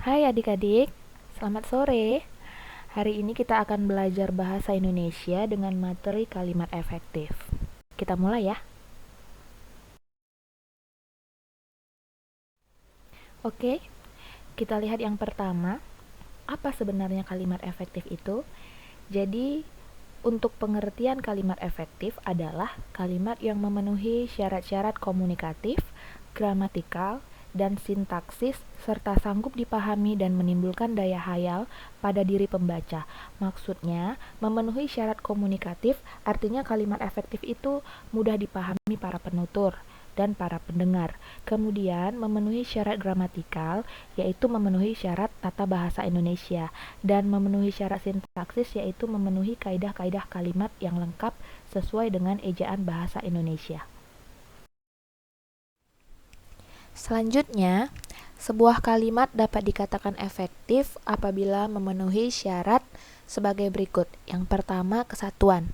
Hai adik-adik, selamat sore. Hari ini kita akan belajar bahasa Indonesia dengan materi kalimat efektif. Kita mulai ya. Oke, kita lihat yang pertama. Apa sebenarnya kalimat efektif itu? Jadi, untuk pengertian kalimat efektif adalah kalimat yang memenuhi syarat-syarat komunikatif, gramatikal, dan sintaksis serta sanggup dipahami dan menimbulkan daya hayal pada diri pembaca. Maksudnya, memenuhi syarat komunikatif artinya kalimat efektif itu mudah dipahami para penutur dan para pendengar. Kemudian, memenuhi syarat gramatikal, yaitu memenuhi syarat tata bahasa Indonesia, dan memenuhi syarat sintaksis, yaitu memenuhi kaidah-kaidah kalimat yang lengkap sesuai dengan ejaan bahasa Indonesia. Selanjutnya, sebuah kalimat dapat dikatakan efektif apabila memenuhi syarat sebagai berikut. Yang pertama, kesatuan.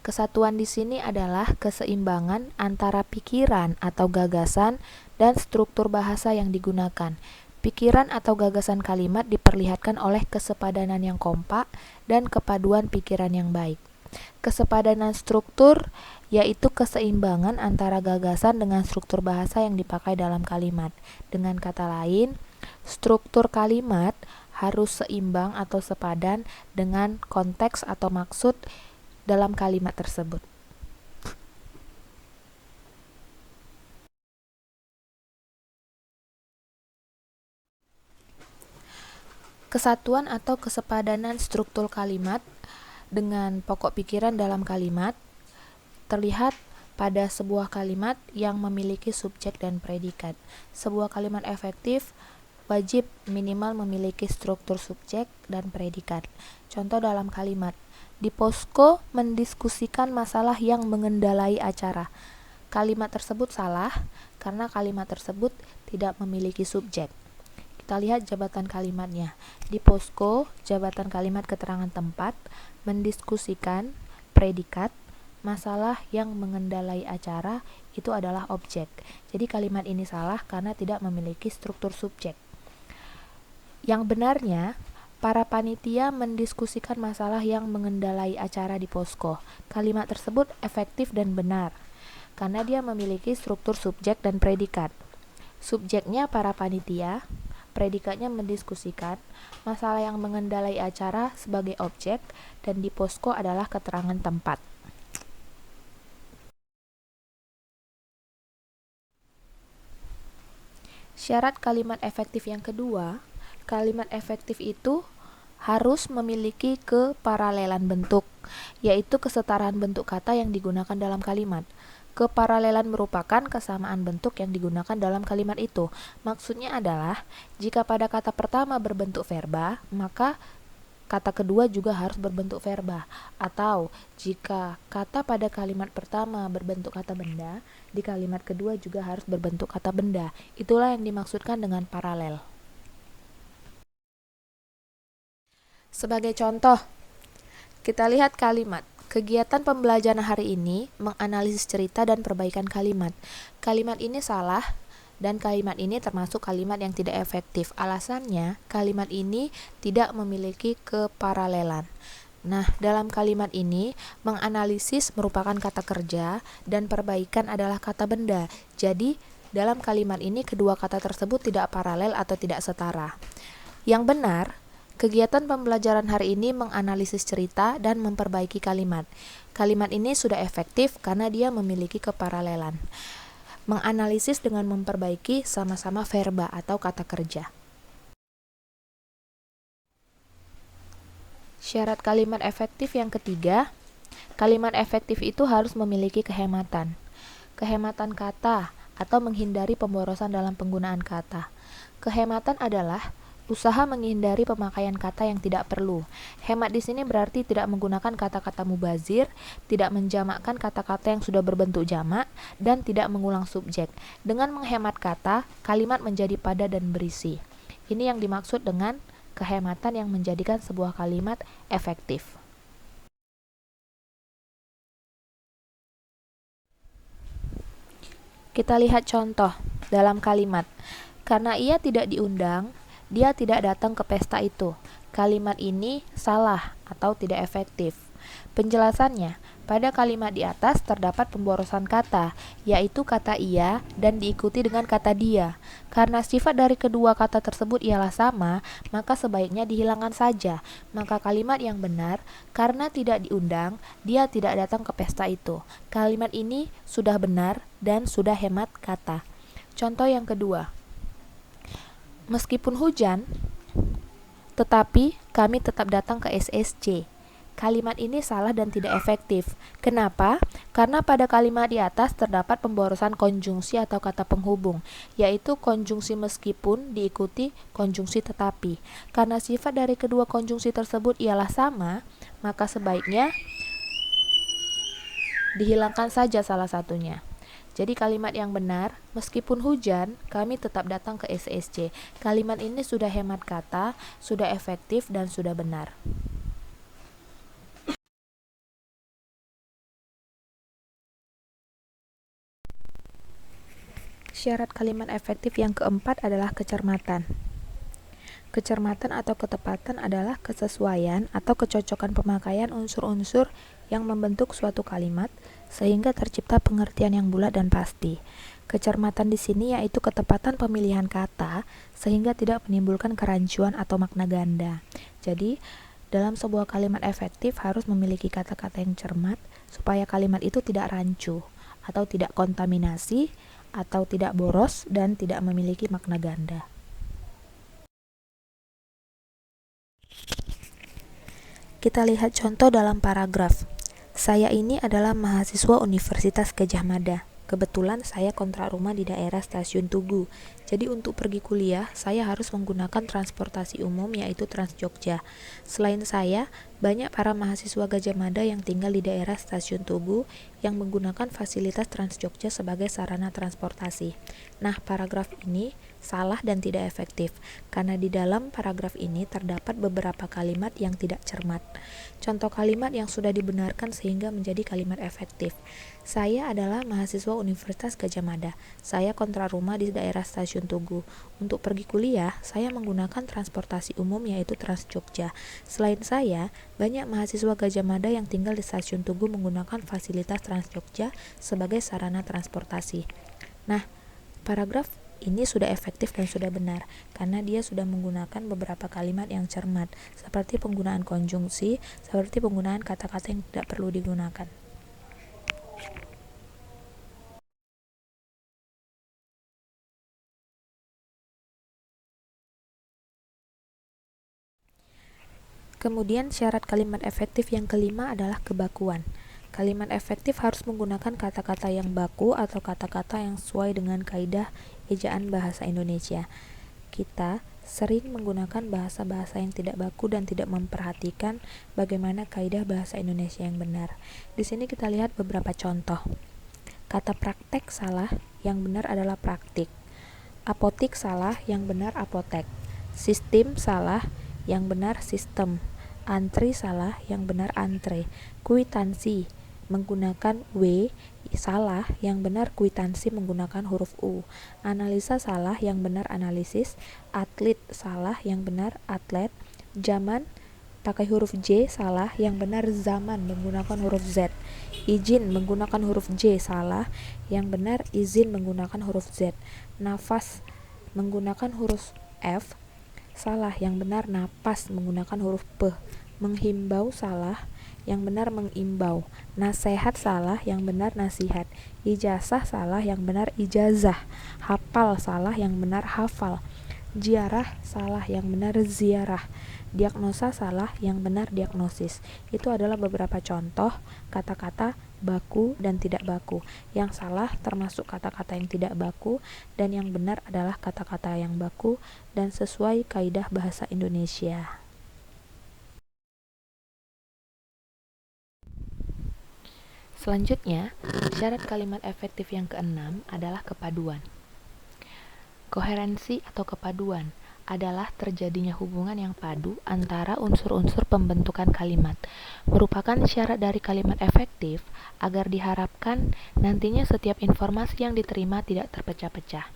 Kesatuan di sini adalah keseimbangan antara pikiran atau gagasan dan struktur bahasa yang digunakan. Pikiran atau gagasan kalimat diperlihatkan oleh kesepadanan yang kompak dan kepaduan pikiran yang baik. Kesepadanan struktur yaitu keseimbangan antara gagasan dengan struktur bahasa yang dipakai dalam kalimat. Dengan kata lain, struktur kalimat harus seimbang atau sepadan dengan konteks atau maksud dalam kalimat tersebut. Kesatuan atau kesepadanan struktur kalimat dengan pokok pikiran dalam kalimat terlihat pada sebuah kalimat yang memiliki subjek dan predikat. Sebuah kalimat efektif wajib minimal memiliki struktur subjek dan predikat. Contoh dalam kalimat, di posko mendiskusikan masalah yang mengendalai acara. Kalimat tersebut salah karena kalimat tersebut tidak memiliki subjek. Kita lihat jabatan kalimatnya. Di posko, jabatan kalimat keterangan tempat, mendiskusikan, predikat, masalah yang mengendalai acara itu adalah objek. Jadi kalimat ini salah karena tidak memiliki struktur subjek. Yang benarnya, para panitia mendiskusikan masalah yang mengendalai acara di posko. Kalimat tersebut efektif dan benar karena dia memiliki struktur subjek dan predikat. Subjeknya para panitia, predikatnya mendiskusikan, masalah yang mengendalai acara sebagai objek, dan di posko adalah keterangan tempat. Syarat kalimat efektif yang kedua, kalimat efektif itu harus memiliki keparalelan bentuk, yaitu kesetaraan bentuk kata yang digunakan dalam kalimat. Keparalelan merupakan kesamaan bentuk yang digunakan dalam kalimat itu. Maksudnya adalah, jika pada kata pertama berbentuk verba, maka kata kedua juga harus berbentuk verba. Atau, jika kata pada kalimat pertama berbentuk kata benda, di kalimat kedua juga harus berbentuk kata benda. Itulah yang dimaksudkan dengan paralel. Sebagai contoh, kita lihat kalimat. Kegiatan pembelajaran hari ini menganalisis cerita dan perbaikan kalimat. Kalimat ini salah dan kalimat ini termasuk kalimat yang tidak efektif. Alasannya, kalimat ini tidak memiliki keparalelan. Nah, dalam kalimat ini, menganalisis merupakan kata kerja dan perbaikan adalah kata benda. Jadi, dalam kalimat ini kedua kata tersebut tidak paralel atau tidak setara. Yang benar, kegiatan pembelajaran hari ini menganalisis cerita dan memperbaiki kalimat. Kalimat ini sudah efektif karena dia memiliki keparalelan. Menganalisis dengan memperbaiki sama-sama verba atau kata kerja. Syarat kalimat efektif yang ketiga, kalimat efektif itu harus memiliki kehematan. Kehematan kata atau menghindari pemborosan dalam penggunaan kata. Kehematan adalah usaha menghindari pemakaian kata yang tidak perlu. Hemat di sini berarti tidak menggunakan kata-kata mubazir, tidak menjamakkan kata-kata yang sudah berbentuk jamak, dan tidak mengulang subjek. Dengan menghemat kata, kalimat menjadi padat dan berisi. Ini yang dimaksud dengan kehematan yang menjadikan sebuah kalimat efektif. Kita lihat contoh dalam kalimat. Karena ia tidak diundang, dia tidak datang ke pesta itu. Kalimat ini salah atau tidak efektif. Penjelasannya, pada kalimat di atas terdapat pemborosan kata, yaitu kata ia dan diikuti dengan kata dia. Karena sifat dari kedua kata tersebut ialah sama, maka sebaiknya dihilangkan saja. Maka kalimat yang benar, karena tidak diundang, dia tidak datang ke pesta itu. Kalimat ini sudah benar dan sudah hemat kata. Contoh yang kedua, meskipun hujan, tetapi kami tetap datang ke SSC. Kalimat ini salah dan tidak efektif. Kenapa? Karena pada kalimat di atas terdapat pemborosan konjungsi atau kata penghubung, yaitu konjungsi meskipun diikuti konjungsi tetapi. Karena sifat dari kedua konjungsi tersebut ialah sama, maka sebaiknya dihilangkan saja salah satunya. Jadi kalimat yang benar, meskipun hujan, kami tetap datang ke SSC. Kalimat ini sudah hemat kata, sudah efektif, dan sudah benar. Syarat kalimat efektif yang keempat adalah kecermatan. Kecermatan atau ketepatan adalah kesesuaian atau kecocokan pemakaian unsur-unsur yang membentuk suatu kalimat sehingga tercipta pengertian yang bulat dan pasti. Kecermatan di sini yaitu ketepatan pemilihan kata sehingga tidak menimbulkan kerancuan atau makna ganda. Jadi, dalam sebuah kalimat efektif harus memiliki kata-kata yang cermat supaya kalimat itu tidak rancu atau tidak kontaminasi atau tidak boros dan tidak memiliki makna ganda. Kita lihat contoh dalam paragraf. Saya ini adalah mahasiswa Universitas Gadjah Mada. Kebetulan saya kontrak rumah di daerah Stasiun Tugu. Jadi untuk pergi kuliah, saya harus menggunakan transportasi umum yaitu Trans Jogja. Selain saya, banyak para mahasiswa Gadjah Mada yang tinggal di daerah Stasiun Tugu yang menggunakan fasilitas Trans Jogja sebagai sarana transportasi. Nah, paragraf ini salah dan tidak efektif, karena di dalam paragraf ini terdapat beberapa kalimat yang tidak cermat. Contoh kalimat yang sudah dibenarkan sehingga menjadi kalimat efektif. Saya adalah mahasiswa Universitas Gadjah Mada. Saya kontrak rumah di daerah Stasiun Tugu. Untuk pergi kuliah, saya menggunakan transportasi umum yaitu Trans Jogja. Selain saya, banyak mahasiswa Gadjah Mada yang tinggal di Stasiun Tugu menggunakan fasilitas Trans Jogja sebagai sarana transportasi. Nah, paragraf ini sudah efektif dan sudah benar, karena dia sudah menggunakan beberapa kalimat yang cermat, seperti penggunaan konjungsi, seperti penggunaan kata-kata yang tidak perlu digunakan. Kemudian syarat kalimat efektif yang kelima adalah kebakuan. Kalimat efektif harus menggunakan kata-kata yang baku atau kata-kata yang sesuai dengan kaidah ejaan bahasa Indonesia. Kita sering menggunakan bahasa-bahasa yang tidak baku dan tidak memperhatikan bagaimana kaidah bahasa Indonesia yang benar. Di sini kita lihat beberapa contoh. Kata praktek salah, yang benar adalah praktik. Apotik salah, yang benar apotek. Sistem salah, yang benar sistem. Antri salah, yang benar antre. Kwitansi menggunakan W, salah, yang benar kwitansi menggunakan huruf U. Analisa salah, yang benar analisis. Atlet salah, yang benar atlet. Zaman pakai huruf J, salah, yang benar zaman menggunakan huruf Z. Izin menggunakan huruf J, salah, yang benar izin menggunakan huruf Z. Nafas menggunakan huruf F, salah, yang benar napas menggunakan huruf P. Menghimbau salah, yang benar mengimbau. Nasihat salah, yang benar nasihat. Ijazah salah, yang benar ijazah. Hafal salah, yang benar hafal. Ziarah salah, yang benar ziarah. Diagnosa salah, yang benar diagnosis. Itu adalah beberapa contoh kata-kata baku dan tidak baku. Yang salah termasuk kata-kata yang tidak baku, dan yang benar adalah kata-kata yang baku dan sesuai kaidah bahasa Indonesia. Selanjutnya, syarat kalimat efektif yang keenam adalah kepaduan. Koherensi atau kepaduan adalah terjadinya hubungan yang padu antara unsur-unsur pembentukan kalimat, merupakan syarat dari kalimat efektif agar diharapkan nantinya setiap informasi yang diterima tidak terpecah-pecah.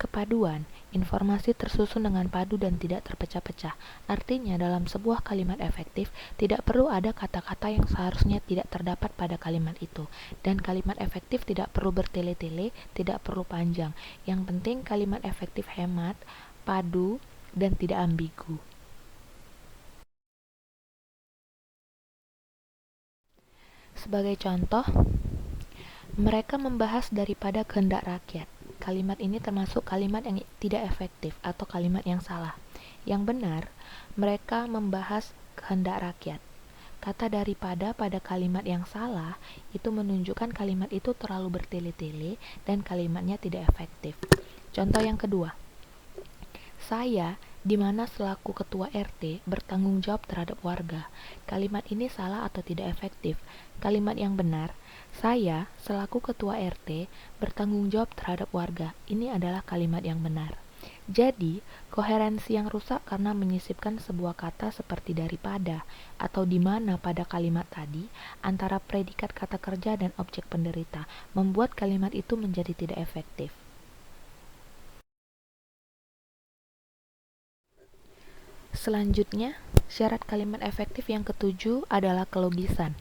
Kepaduan, informasi tersusun dengan padu dan tidak terpecah-pecah. Artinya dalam sebuah kalimat efektif tidak perlu ada kata-kata yang seharusnya tidak terdapat pada kalimat itu, dan kalimat efektif tidak perlu bertele-tele, tidak perlu panjang. Yang penting kalimat efektif hemat, padu, dan tidak ambigu. Sebagai contoh, mereka membahas daripada kehendak rakyat. Kalimat ini termasuk kalimat yang tidak efektif atau kalimat yang salah. Yang benar, mereka membahas kehendak rakyat. Kata daripada pada kalimat yang salah itu menunjukkan kalimat itu terlalu bertele-tele dan kalimatnya tidak efektif. Contoh yang kedua, saya, di mana selaku ketua RT, bertanggung jawab terhadap warga. Kalimat ini salah atau tidak efektif. Kalimat yang benar, saya, selaku ketua RT, bertanggung jawab terhadap warga. Ini adalah kalimat yang benar. Jadi, koherensi yang rusak karena menyisipkan sebuah kata seperti daripada atau di mana pada kalimat tadi antara predikat kata kerja dan objek penderita, membuat kalimat itu menjadi tidak efektif. Selanjutnya, syarat kalimat efektif yang ketujuh adalah kelogisan.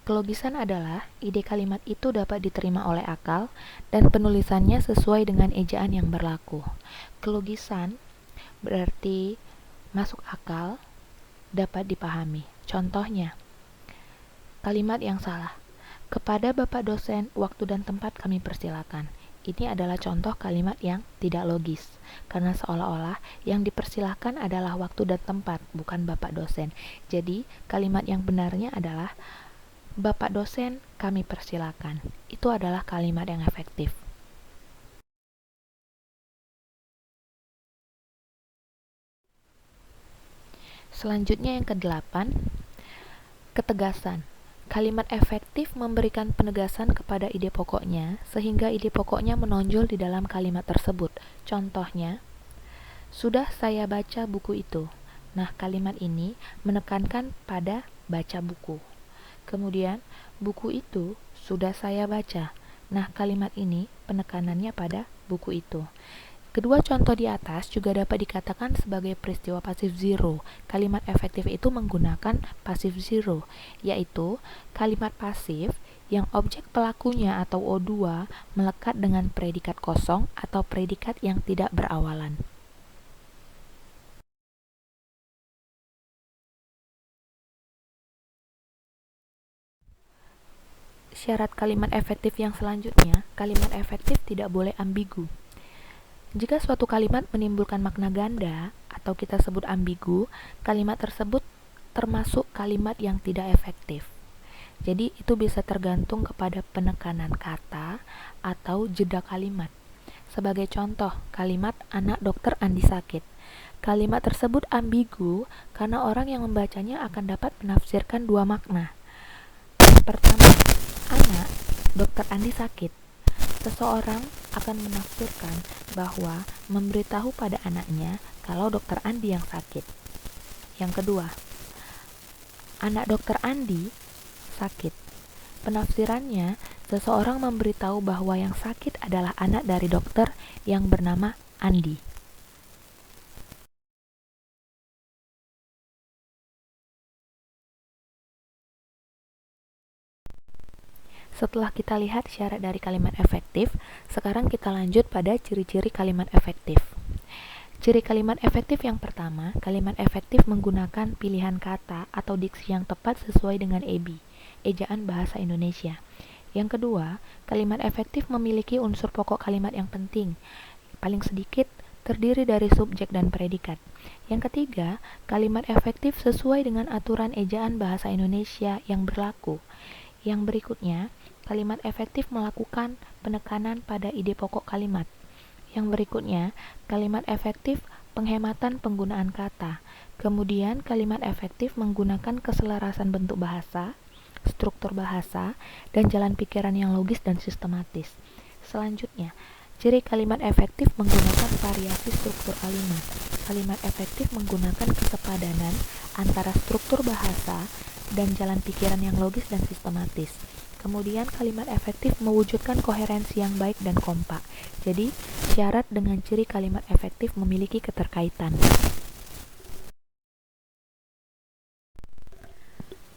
Kelogisan adalah ide kalimat itu dapat diterima oleh akal dan penulisannya sesuai dengan ejaan yang berlaku. Kelogisan berarti masuk akal, dapat dipahami. Contohnya, kalimat yang salah. Kepada Bapak dosen, waktu dan tempat kami persilakan. Ini adalah contoh kalimat yang tidak logis, karena seolah-olah yang dipersilahkan adalah waktu dan tempat, bukan Bapak dosen. Jadi, kalimat yang benarnya adalah Bapak dosen, kami persilakan. Itu adalah kalimat yang efektif. Selanjutnya yang kedelapan, ketegasan. Kalimat efektif memberikan penegasan kepada ide pokoknya, sehingga ide pokoknya menonjol di dalam kalimat tersebut. Contohnya, sudah saya baca buku itu. Nah, kalimat ini menekankan pada baca buku. Kemudian, buku itu sudah saya baca. Nah, kalimat ini penekanannya pada buku itu. Kedua contoh di atas juga dapat dikatakan sebagai peristiwa pasif zero. Kalimat efektif itu menggunakan pasif zero, yaitu kalimat pasif yang objek pelakunya atau O2 melekat dengan predikat kosong atau predikat yang tidak berawalan. Syarat kalimat efektif yang selanjutnya, kalimat efektif tidak boleh ambigu. Jika suatu kalimat menimbulkan makna ganda atau kita sebut ambigu, kalimat tersebut termasuk kalimat yang tidak efektif. Jadi itu bisa tergantung kepada penekanan kata atau jeda kalimat. Sebagai contoh, kalimat anak dokter Andi sakit. Kalimat tersebut ambigu karena orang yang membacanya akan dapat menafsirkan dua makna. Pertama, anak dokter Andi sakit. Seseorang akan menafsirkan bahwa memberitahu pada anaknya kalau dokter Andi yang sakit. Yang kedua, anak dokter Andi sakit. Penafsirannya, seseorang memberitahu bahwa yang sakit adalah anak dari dokter yang bernama Andi. Setelah kita lihat syarat dari kalimat efektif, sekarang kita lanjut pada ciri-ciri kalimat efektif. Ciri kalimat efektif yang pertama, kalimat efektif menggunakan pilihan kata atau diksi yang tepat sesuai dengan EBI, Ejaan Bahasa Indonesia. Yang kedua, kalimat efektif memiliki unsur pokok kalimat yang penting, paling sedikit terdiri dari subjek dan predikat. Yang ketiga, kalimat efektif sesuai dengan aturan ejaan bahasa Indonesia yang berlaku. Yang berikutnya, kalimat efektif melakukan penekanan pada ide pokok kalimat. Yang berikutnya, kalimat efektif penghematan penggunaan kata. Kemudian, kalimat efektif menggunakan keselarasan bentuk bahasa, struktur bahasa, dan jalan pikiran yang logis dan sistematis. Selanjutnya, Ciri kalimat efektif menggunakan variasi struktur kalimat. Kalimat efektif menggunakan kesepadanan antara struktur bahasa dan jalan pikiran yang logis dan sistematis. Kemudian kalimat efektif mewujudkan koherensi yang baik dan kompak. Jadi, syarat dengan ciri kalimat efektif memiliki keterkaitan.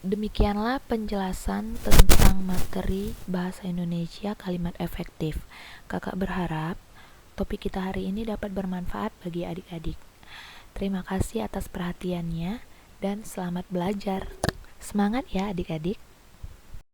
Demikianlah penjelasan tentang materi Bahasa Indonesia kalimat efektif. Kakak berharap topik kita hari ini dapat bermanfaat bagi adik-adik. Terima kasih atas perhatiannya dan selamat belajar. Semangat ya adik-adik.